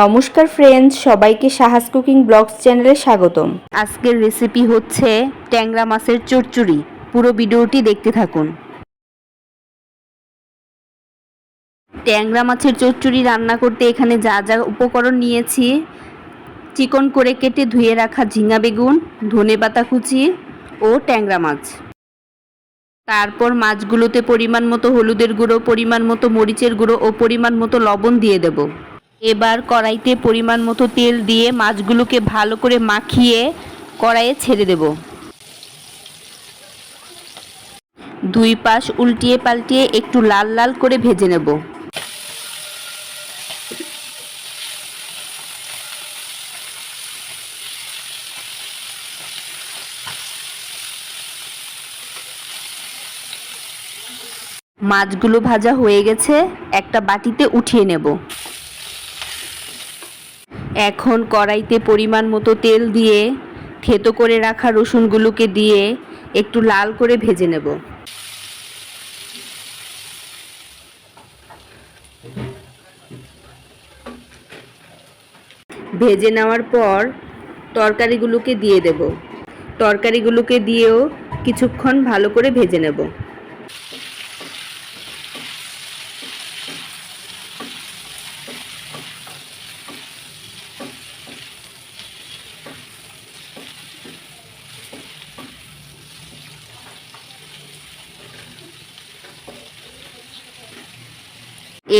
নমস্কার ফ্রেন্ডস, সবাইকে সাহাস cooking blogs চ্যানেলে স্বাগতম। আজকের রেসিপি হচ্ছে ট্যাংরা মাছের চচ্চড়ি। পুরো ভিডিওটি দেখতে থাকুন। ট্যাংরা মাছের চচ্চড়ি রান্না করতে এখানে যা যা উপকরণ নিয়েছি: চিকন করে কেটে ধুয়ে রাখা ঝিঙা বেগুন, ধনেপাতা কুচি ও ট্যাংরা মাছ। তারপর মাছগুলোতে পরিমাণ মতো হলুদের গুঁড়ো, পরিমাণ মতো মরিচের গুঁড়ো ও পরিমাণ মতো লবণ দিয়ে দেব। এবার কড়াইতে পরিমাণ মতো তেল দিয়ে মাছগুলোকে ভালো করে মাখিয়ে কড়াইয়ে ছেড়ে দেব। দুই পাশ উল্টিয়ে পাল্টিয়ে একটু লাল লাল করে ভেজে নেব। মাছগুলো ভাজা হয়ে গেছে, একটা বাটিতে উঠিয়ে নেব। এখন কড়াইতে পরিমাণ মতো তেল দিয়ে থেতো করে রাখা রসুনগুলোকে দিয়ে একটু লাল করে ভেজে নেব। ভেজে নেওয়ার পর তরকারিগুলোকে দিয়ে দেব। তরকারিগুলোকে দিয়েও কিছুক্ষণ ভালো করে ভেজে নেব।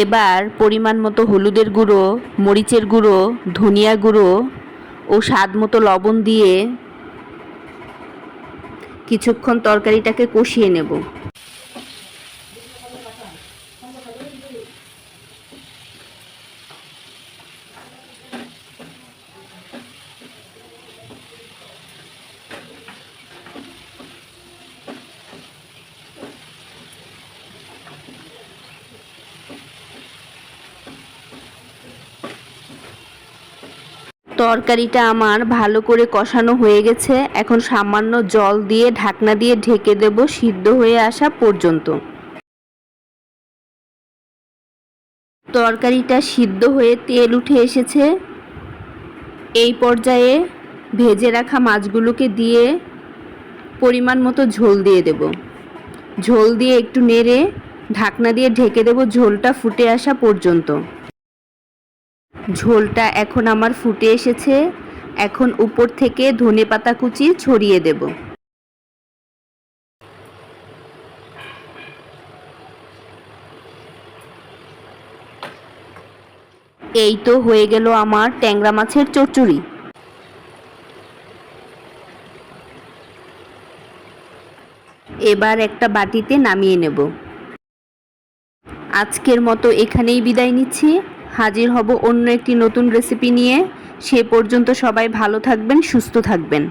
এবার পরিমাণ মতো হলুদের গুঁড়ো, মরিচের গুঁড়ো, ধনিয়া গুঁড়ো ও স্বাদ মতো লবণ দিয়ে কিছুক্ষণ তরকারিটাকে কষিয়ে নেব। তরকারিটা আমার ভালো করে কষানো হয়ে গেছে। এখন সামান্য জল দিয়ে ঢাকনা দিয়ে ঢেকে দেব সিদ্ধ হয়ে আসা পর্যন্ত। তরকারিটা সিদ্ধ হয়ে তেল উঠে এসেছে। এই পর্যায়ে ভেজে রাখা মাছগুলোকে দিয়ে পরিমাণ মতো ঝোল দিয়ে দেব। ঝোল দিয়ে একটু নেড়ে ঢাকনা দিয়ে ঢেকে দেব ঝোলটা ফুটে আসা পর্যন্ত। ঝোলটা এখন আমার ফুটে এসেছে। এখন উপর থেকে ধনেপাতা কুচি ছড়িয়ে দেব। এই তো হয়ে গেল আমার ট্যাংরা মাছের চচ্চড়ি। এবার একটা বাটিতে নামিয়ে নেব। আজকের মতো এখানেই বিদায় নিচ্ছি। হাজির হব অন্য একটি নতুন রেসিপি নিয়ে। সে পর্যন্ত সবাই ভালো থাকবেন, সুস্থ থাকবেন।